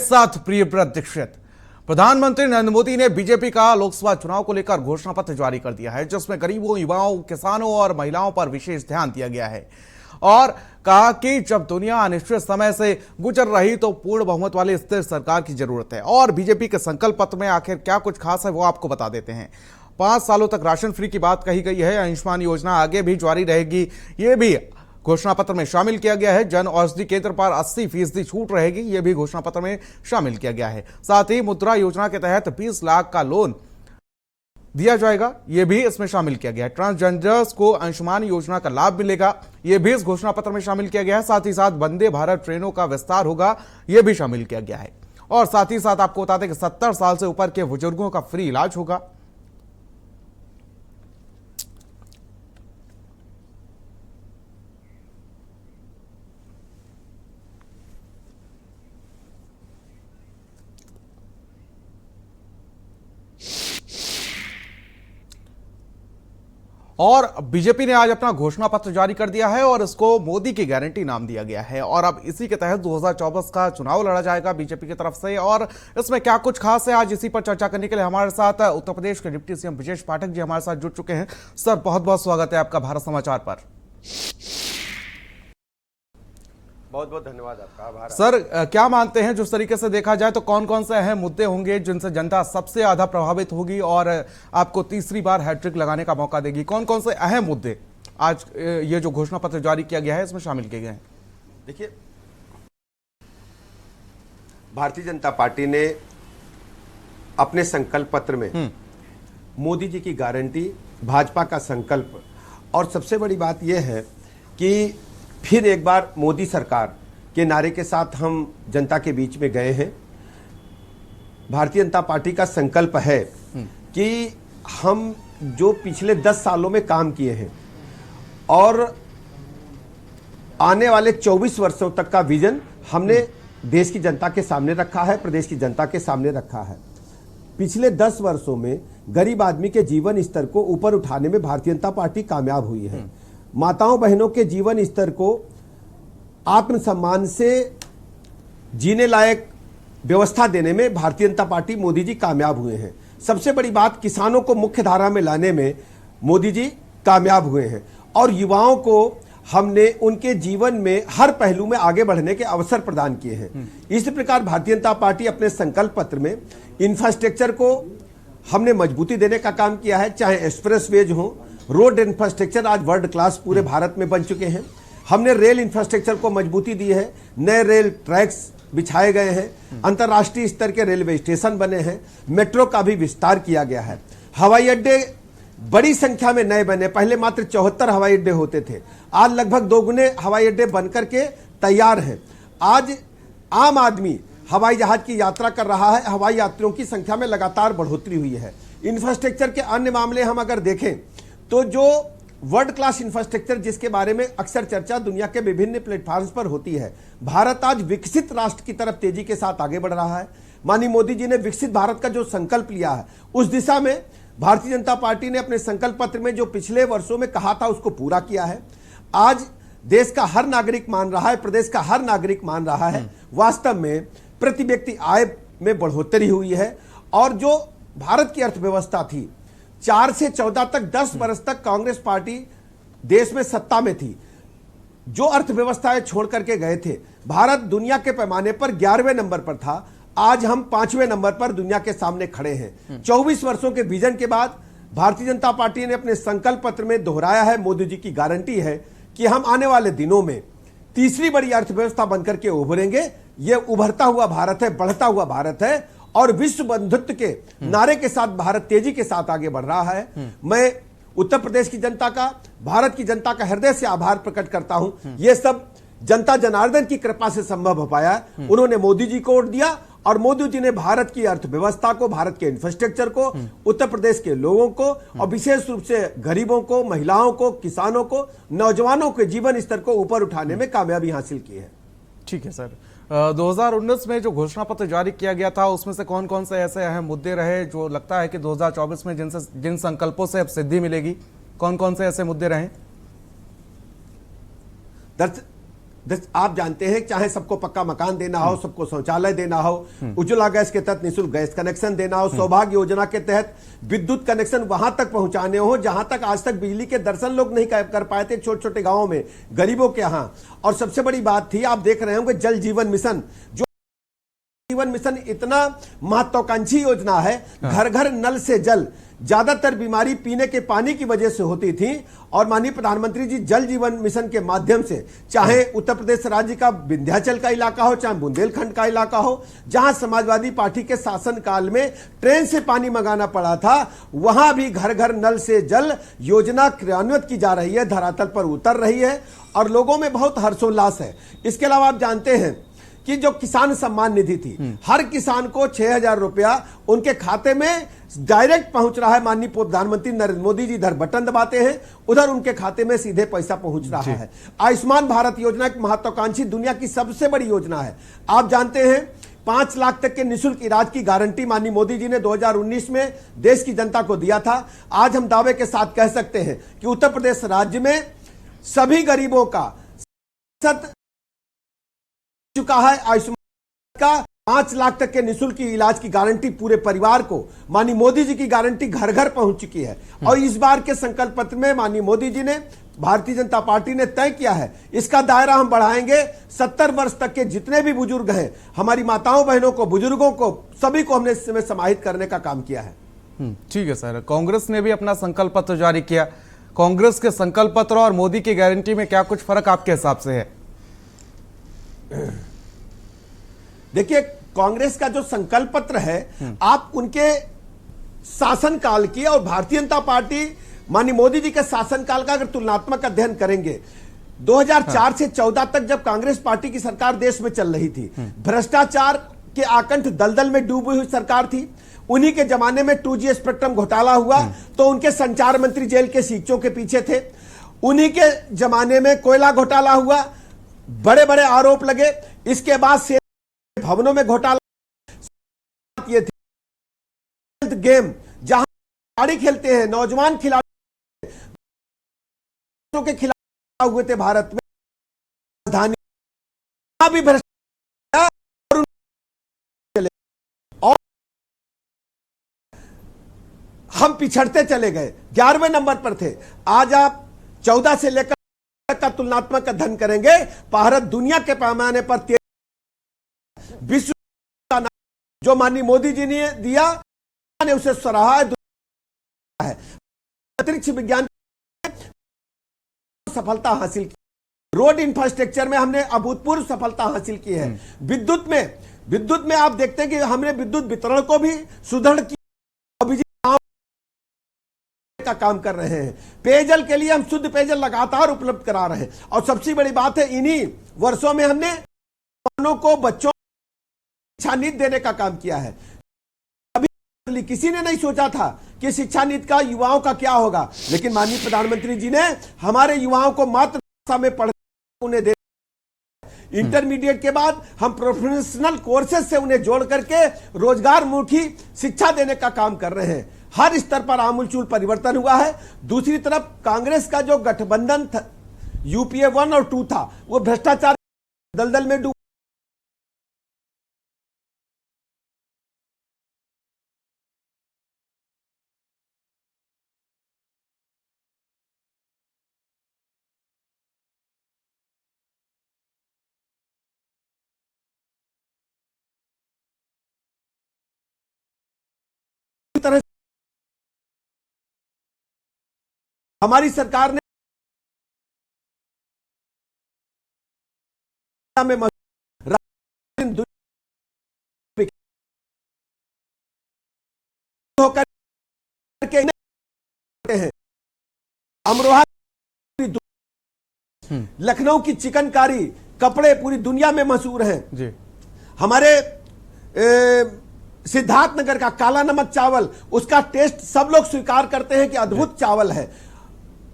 साथ प्रियव्रत दीक्षित। प्रधानमंत्री नरेंद्र मोदी ने बीजेपी का लोकसभा चुनाव को लेकर घोषणा पत्र जारी कर दिया है, जिसमें गरीबों, युवाओं, किसानों और महिलाओं पर विशेष ध्यान दिया गया है और कहा कि जब दुनिया अनिश्चित समय से गुजर रही तो पूर्ण बहुमत वाली स्थिर सरकार की जरूरत है। और बीजेपी के संकल्प पत्र में आखिर क्या कुछ खास है वो आपको बता देते हैं। 5 सालों तक राशन फ्री की बात कही गई है। आयुष्मान योजना आगे भी जारी रहेगी, ये भी घोषणा पत्र में शामिल किया गया है। जन औषधि केंद्र पर 80% छूट रहेगी, यह भी घोषणा पत्र में शामिल किया गया है। साथ ही मुद्रा योजना के तहत 20 लाख का लोन दिया जाएगा, यह भी इसमें शामिल किया गया है। ट्रांसजेंडर्स को आयुष्मान योजना का लाभ मिलेगा, यह भी इस घोषणा पत्र में शामिल किया गया है। साथ ही साथ वंदे भारत ट्रेनों का विस्तार होगा, यह भी शामिल किया गया है। और साथ ही साथ आपको बता दें कि 70 साल से ऊपर के बुजुर्गों का फ्री इलाज होगा। और बीजेपी ने आज अपना घोषणा पत्र जारी कर दिया है और इसको मोदी की गारंटी नाम दिया गया है। और अब इसी के तहत 2024 का चुनाव लड़ा जाएगा बीजेपी की तरफ से। और इसमें क्या कुछ खास है, आज इसी पर चर्चा करने के लिए हमारे साथ उत्तर प्रदेश के डिप्टी सीएम ब्रजेश पाठक जी हमारे साथ जुड़ चुके हैं। सर, बहुत बहुत स्वागत है आपका भारत समाचार पर। बहुत बहुत धन्यवाद आपका, आभार। सर, क्या मानते हैं, जिस तरीके से देखा जाए तो कौन कौन से अहम मुद्दे होंगे जिनसे जनता सबसे ज्यादा प्रभावित होगी और आपको तीसरी बार हैट्रिक लगाने का मौका देगी? कौन कौन से अहम मुद्दे आज ये जो घोषणा पत्र जारी किया गया है इसमें शामिल किए गए हैं? देखिए, भारतीय जनता पार्टी ने अपने संकल्प पत्र में मोदी जी की गारंटी, भाजपा का संकल्प और सबसे बड़ी बात यह है कि फिर एक बार मोदी सरकार के नारे के साथ हम जनता के बीच में गए हैं। भारतीय जनता पार्टी का संकल्प है कि हम जो पिछले 10 सालों में काम किए हैं और आने वाले 24 वर्षों तक का विजन हमने देश की जनता के सामने रखा है, प्रदेश की जनता के सामने रखा है। पिछले 10 वर्षों में गरीब आदमी के जीवन स्तर को ऊपर उठाने में भारतीय जनता पार्टी कामयाब हुई है। माताओं बहनों के जीवन स्तर को आत्मसम्मान से जीने लायक व्यवस्था देने में भारतीय जनता पार्टी, मोदी जी कामयाब हुए हैं। सबसे बड़ी बात, किसानों को मुख्य धारा में लाने में मोदी जी कामयाब हुए हैं और युवाओं को हमने उनके जीवन में हर पहलू में आगे बढ़ने के अवसर प्रदान किए हैं। इसी प्रकार भारतीय जनता पार्टी अपने संकल्प पत्र में इंफ्रास्ट्रक्चर को हमने मजबूती देने का काम किया है, चाहे एक्सप्रेसवेज हो, रोड इंफ्रास्ट्रक्चर आज वर्ल्ड क्लास पूरे भारत में बन चुके हैं। हमने रेल इंफ्रास्ट्रक्चर को मजबूती दी है, नए रेल ट्रैक्स बिछाए गए हैं, अंतर्राष्ट्रीय स्तर के रेलवे स्टेशन बने हैं, मेट्रो का भी विस्तार किया गया है। हवाई अड्डे बड़ी संख्या में नए बने, पहले मात्र 74 हवाई अड्डे होते थे, आज लगभग 2 गुने हवाई अड्डे बनकर के तैयार हैं। आज आम आदमी हवाई जहाज की यात्रा कर रहा है, हवाई यात्रियों की संख्या में लगातार बढ़ोतरी हुई है। इंफ्रास्ट्रक्चर के अन्य मामले हम अगर देखें तो जो वर्ल्ड क्लास इंफ्रास्ट्रक्चर जिसके बारे में अक्सर चर्चा दुनिया के विभिन्न प्लेटफॉर्म्स पर होती है, भारत आज विकसित राष्ट्र की तरफ तेजी के साथ आगे बढ़ रहा है। माननीय मोदी जी ने विकसित भारत का जो संकल्प लिया है, उस दिशा में भारतीय जनता पार्टी ने अपने संकल्प पत्र में जो पिछले वर्षों में कहा था उसको पूरा किया है। आज देश का हर नागरिक मान रहा है, प्रदेश का हर नागरिक मान रहा है, वास्तव में प्रति व्यक्ति आय में बढ़ोतरी हुई है। और जो भारत की अर्थव्यवस्था थी, 4 से 14 तक 10 वर्ष तक कांग्रेस पार्टी देश में सत्ता में थी, जो अर्थव्यवस्थाएं छोड़ करके गए थे, भारत दुनिया के पैमाने पर 11वें नंबर पर था, आज हम 5वें नंबर पर दुनिया के सामने खड़े हैं। 24 वर्षों के विजन के बाद भारतीय जनता पार्टी ने अपने संकल्प पत्र में दोहराया है, मोदी जी की गारंटी है कि हम आने वाले दिनों में तीसरी बड़ी अर्थव्यवस्था बनकर के उभरेंगे। यह उभरता हुआ भारत है, बढ़ता हुआ भारत है और विश्व बंधुत्व के नारे के साथ भारत तेजी के साथ आगे बढ़ रहा है। मैं उत्तर प्रदेश की जनता का, भारत की जनता का हृदय से आभार प्रकट करता हूं। यह सब जनता जनार्दन की कृपा से संभव हो पाया। उन्होंने मोदी जी को वोट दिया और मोदी जी ने भारत की अर्थव्यवस्था को, भारत के इंफ्रास्ट्रक्चर को, उत्तर प्रदेश के लोगों को और विशेष रूप से गरीबों को, महिलाओं को, किसानों को, नौजवानों के जीवन स्तर को ऊपर उठाने में कामयाबी हासिल की है। ठीक है सर, 2019 में जो घोषणा पत्र जारी किया गया था उसमें से कौन कौन से ऐसे अहम मुद्दे रहे जो लगता है कि 2024 में जिन संकल्पों से अब सिद्धि मिलेगी, कौन कौन से ऐसे मुद्दे रहे? आप जानते हैं चाहे सबको पक्का मकान देना हो, सबको शौचालय देना हो, उज्ज्वला गैस के तहत निःशुल्क गैस कनेक्शन देना हो, सौभाग्य योजना के तहत विद्युत कनेक्शन वहां तक पहुंचाने हो जहां तक आज तक बिजली के दर्शन लोग नहीं कर पाए थे छोटे छोटे गांवों में, गरीबों के यहां। और सबसे बड़ी बात थी, आप देख रहे होंगे जल जीवन मिशन, जो जीवन मिशन इतना महत्वाकांक्षी योजना है, घर घर नल से जल। ज्यादातर बीमारी पीने के पानी की वजह से होती थी और माननीय प्रधानमंत्री जी जल जीवन मिशन के माध्यम से, चाहे उत्तर प्रदेश राज्य का विंध्याचल का इलाका हो, चाहे बुंदेलखंड का इलाका हो, जहां समाजवादी पार्टी के शासन काल में ट्रेन से पानी मंगाना पड़ा था, वहां भी घर घर नल से जल योजना क्रियान्वित की जा रही है, धरातल पर उतर रही है और लोगों में बहुत हर्षोल्लास है। इसके अलावा आप जानते हैं कि जो किसान सम्मान निधि थी, हर किसान को 6,000 रुपया उनके खाते में डायरेक्ट पहुंच रहा है। माननीय प्रधानमंत्री नरेंद्र मोदी जी इधर बटन दबाते हैं, उधर उनके खाते में सीधे पैसा पहुंच रहा है। आयुष्मान भारत योजना एक महत्वाकांक्षी दुनिया की सबसे बड़ी योजना है। आप जानते हैं 5 लाख तक के निःशुल्क इलाज की गारंटी माननीय मोदी जी ने 2019 में देश की जनता को दिया था। आज हम दावे के साथ कह सकते हैं कि उत्तर प्रदेश राज्य में सभी गरीबों का चुका है। आयुष्मान का 5 लाख तक के निःशुल्क इलाज की गारंटी पूरे परिवार को माननीय मोदी जी की गारंटी घर घर पहुंच चुकी है। और इस बार के संकल्प पत्र में माननीय मोदी जी ने, भारतीय जनता पार्टी ने तय किया है, इसका दायरा हम बढ़ाएंगे। 70 वर्ष तक के जितने भी बुजुर्ग हैं, हमारी माताओं बहनों को, बुजुर्गों को, सभी को हमने इसमें समाहित करने का काम किया है। ठीक है सर, कांग्रेस ने भी अपना संकल्प पत्र जारी किया। कांग्रेस के संकल्प पत्र और मोदी की गारंटी में क्या कुछ फर्क आपके हिसाब से है? देखिए, कांग्रेस का जो संकल्प पत्र है, आप उनके शासनकाल की और भारतीय जनता पार्टी माननीय मोदी जी के शासनकाल का अगर तुलनात्मक अध्ययन करेंगे, 2004 से 14 तक जब कांग्रेस पार्टी की सरकार देश में चल रही थी, भ्रष्टाचार के आकंठ दलदल में डूबी हुई सरकार थी। उन्हीं के जमाने में 2G स्पेक्ट्रम घोटाला हुआ तो उनके संचार मंत्री जेल के शीशों के पीछे थे। उन्हीं के जमाने में कोयला घोटाला हुआ, बड़े बड़े आरोप लगे। इसके बाद से भवनों में घोटाला, ये थी गेम जहां खिलाड़ी खेलते हैं, नौजवान खिलाड़ी के खिलाफ हुए थे भारत में, राजधानी भी भ्रष्टाचार और हम पिछड़ते चले गए, 11वें नंबर पर थे। आज आप 14 से लेकर का तुलनात्मक अध्ययन करेंगे, भारत दुनिया के पैमाने पर विश्व का नाम जो माननीय मोदी जी ने दिया, ने उसे सराहा है। अंतरिक्ष विज्ञान सफलता हासिल की, रोड इंफ्रास्ट्रक्चर में हमने अभूतपूर्व सफलता हासिल की है। विद्युत में आप देखते हैं कि हमने विद्युत वितरण को भी सुदृढ़ किया, बिजली का काम कर रहे हैं। पेयजल के लिए हम शुद्ध पेयजल लगातार उपलब्ध करा रहे हैं। और सबसे बड़ी बात है, इन्हीं वर्षों में हमने को बच्चों शिक्षा नीति देने का काम किया है। अभी किसी ने नहीं सोचा था कि शिक्षा नीति का युवाओं का क्या होगा, लेकिन माननीय प्रधानमंत्री जी ने हमारे युवाओं को मातृभाषा में पढ़ने उन्हें दे, इंटरमीडिएट के बाद हम प्रोफेशनल कोर्सेज से उन्हें जोड़ करके रोजगार मुखी शिक्षा देने का काम कर रहे हैं। हर स्तर पर आमूलचूल परिवर्तन हुआ है। दूसरी तरफ कांग्रेस का जो गठबंधन था, यूपीए 1 और 2 था, वो भ्रष्टाचार दलदल में डूब तरह हमारी सरकार ने में होकर हैं। अमरोहा, लखनऊ की चिकनकारी, कपड़े पूरी दुनिया में मशहूर हैं जी। हमारे सिद्धार्थनगर का काला नमक चावल, उसका टेस्ट सब लोग स्वीकार करते हैं कि अद्भुत चावल है।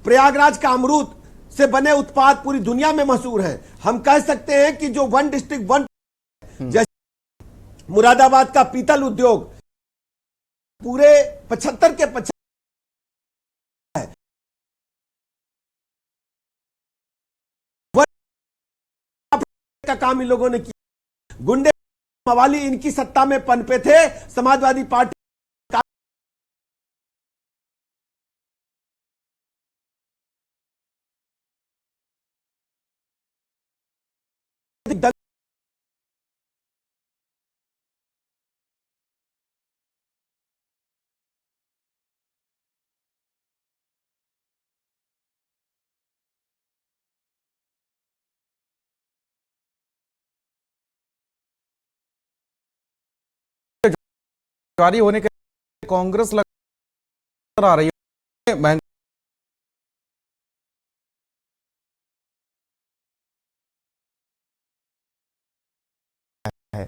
प्रयागराज का अमरूद से बने उत्पाद पूरी दुनिया में मशहूर हैं। हम कह सकते हैं कि जो 1 डिस्ट्रिक्ट 1, जैसे मुरादाबाद का पीतल उद्योग पूरे 75 के 50 का काम इन लोगों ने किया। गुंडे मवाली इनकी सत्ता में पनपे थे। समाजवादी पार्टी जारी होने के कांग्रेस लग आ रही है महंगाई है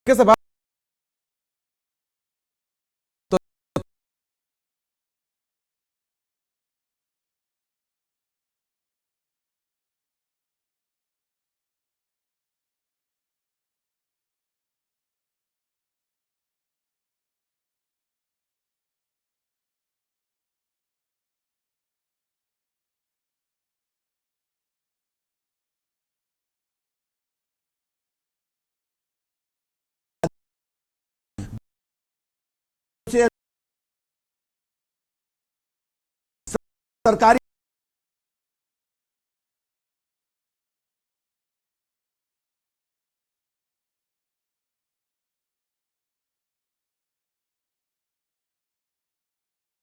के से बात तो से सरकारी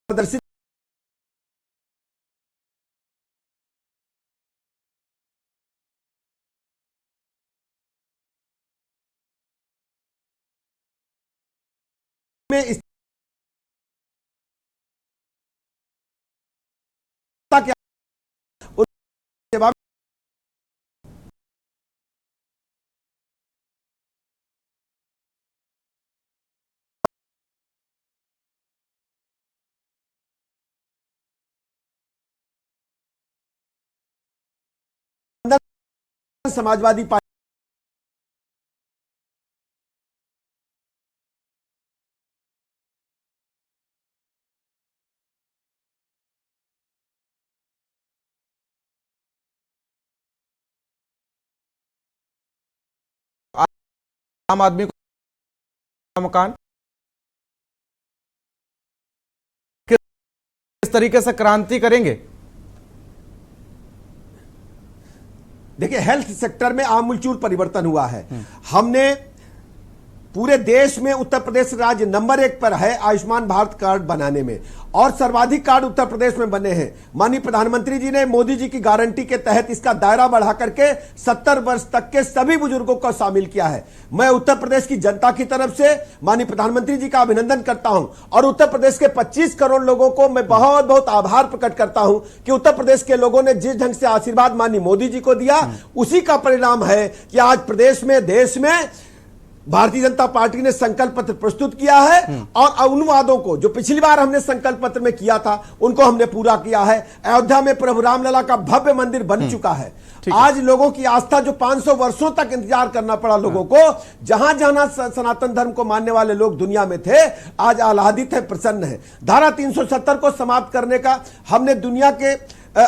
प्रदर्शित में इस क्या सेवा समाजवादी पार्टी आम आदमी को मकान किस तरीके से क्रांति करेंगे? देखिए, हेल्थ सेक्टर में आमूलचूल परिवर्तन हुआ है। हमने पूरे देश में उत्तर प्रदेश राज्य नंबर 1 पर है आयुष्मान भारत कार्ड बनाने में, और सर्वाधिक कार्ड उत्तर प्रदेश में बने हैं। माननीय प्रधानमंत्री जी ने मोदी जी की गारंटी के तहत इसका दायरा बढ़ा करके 70 वर्ष तक के सभी बुजुर्गों को शामिल किया है। मैं उत्तर प्रदेश की जनता की तरफ से माननीय प्रधानमंत्री जी का अभिनंदन करता हूं, और उत्तर प्रदेश के 25 करोड़ लोगों को मैं बहुत बहुत आभार प्रकट करता हूं कि उत्तर प्रदेश के लोगों ने जिस ढंग से आशीर्वाद माननीय मोदी जी को दिया, उसी का परिणाम है कि आज प्रदेश में, देश में भारतीय जनता पार्टी ने संकल्प पत्र प्रस्तुत किया है, और उन वादों को जो पिछली बार हमने संकल्प पत्र में किया था उनको हमने पूरा किया है। अयोध्या में प्रभु रामलला का भव्य मंदिर बन चुका है। आज लोगों की आस्था, जो 500 वर्षों तक इंतजार करना पड़ा लोगों को, जहां जहां सनातन धर्म को मानने वाले लोग दुनिया में थे, आज आह्लादित है, प्रसन्न है। धारा 370 को समाप्त करने का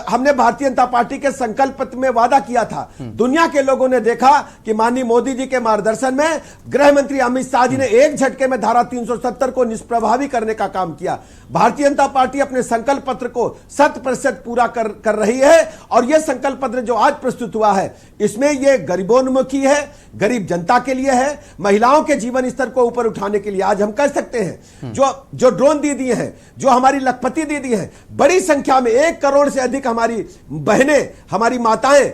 हमने भारतीय जनता पार्टी के संकल्प पत्र में वादा किया था। दुनिया के लोगों ने देखा कि माननीय मोदी जी के मार्गदर्शन में गृह मंत्री अमित शाह जी ने एक झटके में धारा 370 को निष्प्रभावी करने का काम किया। भारतीय जनता पार्टी अपने संकल्प पत्र को 100% पूरा कर रही है, और यह संकल्प पत्र जो आज प्रस्तुत हुआ है, इसमें यह गरीबोन्मुखी है, गरीब जनता के लिए है, महिलाओं के जीवन स्तर को ऊपर उठाने के लिए। आज हम कह सकते हैं जो ड्रोन दीदी हैं, जो हमारी लखपति दीदी हैं, बड़ी संख्या में 1 करोड़ से अधिक हमारी बहनें, हमारी माताएं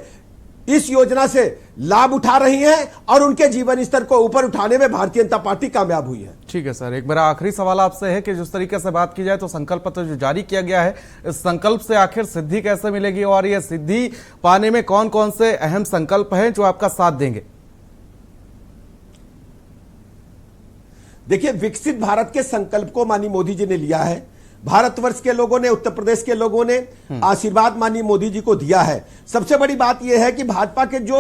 इस योजना से लाभ उठा रही हैं, और उनके जीवन स्तर को ऊपर उठाने में भारतीय जनता पार्टी कामयाब हुई है। ठीक है सर, एक मेरा आखिरी सवाल आपसे है कि जिस तरीके से बात की जाए तो संकल्प पत्र जो जारी किया गया है, इस संकल्प से आखिर सिद्धि कैसे मिलेगी, और यह सिद्धि पाने में कौन कौन से अहम संकल्प हैं जो आपका साथ देंगे? देखिए, विकसित भारत के संकल्प को माननीय मोदी जी ने लिया है। भारतवर्ष के लोगों ने, उत्तर प्रदेश के लोगों ने आशीर्वाद माननीय मोदी जी को दिया है। सबसे बड़ी बात यह है कि भाजपा के जो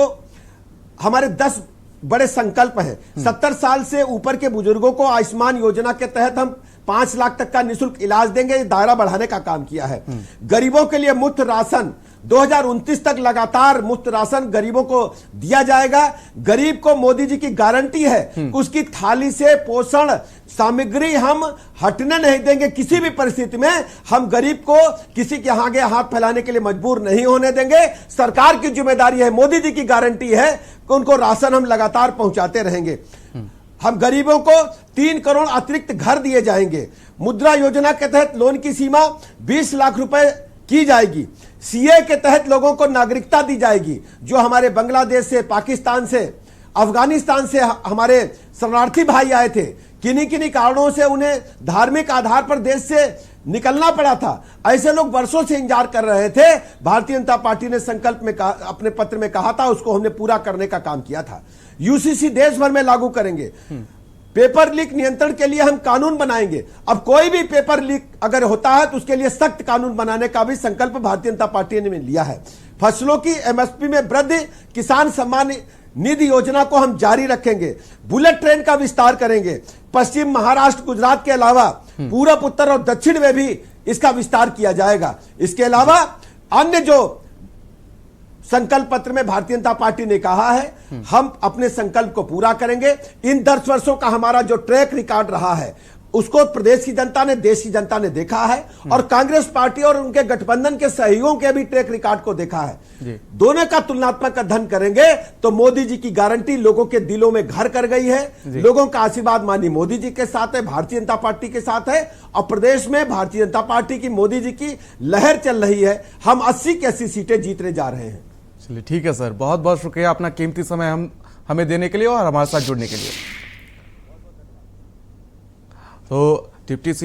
हमारे 10 बड़े संकल्प हैं, 70 साल से ऊपर के बुजुर्गों को आयुष्मान योजना के तहत हम 5 लाख तक का निःशुल्क इलाज देंगे, दायरा बढ़ाने का काम किया है। गरीबों के लिए मुफ्त राशन, 2029 तक लगातार मुफ्त राशन गरीबों को दिया जाएगा। गरीब को मोदी जी की गारंटी है, उसकी थाली से पोषण सामग्री हम हटने नहीं देंगे। किसी भी परिस्थिति में हम गरीब को किसी के आगे हाथ फैलाने के लिए मजबूर नहीं होने देंगे। सरकार की जिम्मेदारी है, मोदी जी की गारंटी है कि उनको राशन हम लगातार पहुंचाते रहेंगे। हम गरीबों को 3 करोड़ अतिरिक्त घर दिए जाएंगे। मुद्रा योजना के तहत लोन की सीमा 20 लाख रुपए की जाएगी। सीए के तहत लोगों को नागरिकता दी जाएगी। जो हमारे बांग्लादेश से, पाकिस्तान से, अफगानिस्तान से हमारे शरणार्थी भाई आए थे, किन्हीं किन्हीं कारणों से उन्हें धार्मिक आधार पर देश से निकलना पड़ा था। ऐसे लोग वर्षों से इंतजार कर रहे थे। भारतीय जनता पार्टी ने संकल्प में अपने पत्र में कहा था, उसको हमने पूरा करने का काम किया था। यूसीसी देश भर में लागू करेंगे। पेपर लीक नियंत्रण के लिए हम कानून बनाएंगे। अब कोई भी पेपर लीक अगर होता है तो उसके लिए सख्त कानून बनाने का भी संकल्प भारतीय जनता पार्टी ने लिया है। फसलों की एमएसपी में वृद्धि, किसान सम्मान निधि योजना को हम जारी रखेंगे। बुलेट ट्रेन का विस्तार करेंगे। पश्चिम महाराष्ट्र, गुजरात के अलावा पूरब, उत्तर और दक्षिण में भी इसका विस्तार किया जाएगा। इसके अलावा अन्य जो संकल्प पत्र में भारतीय जनता पार्टी ने कहा है, हम अपने संकल्प को पूरा करेंगे। इन 10 वर्षों का हमारा जो ट्रैक रिकॉर्ड रहा है उसको प्रदेश की जनता ने, देश की जनता ने देखा है और कांग्रेस पार्टी और उनके गठबंधन के सहयोगियों के भी ट्रैक रिकॉर्ड को देखा है। दोनों का तुलनात्मक अध्ययन करेंगे तो मोदी जी की गारंटी लोगों के दिलों में घर कर गई है। लोगों का आशीर्वाद मानी मोदी जी के साथ है, भारतीय जनता पार्टी के साथ है और प्रदेश में भारतीय जनता पार्टी की, मोदी जी की लहर चल रही है। हम 80 की 80 सीटें जीतने जा रहे हैं। चलिए ठीक है सर, बहुत बहुत शुक्रिया अपना कीमती समय हमें देने के लिए और हमारे साथ जुड़ने के लिए। तो डिप्टी सी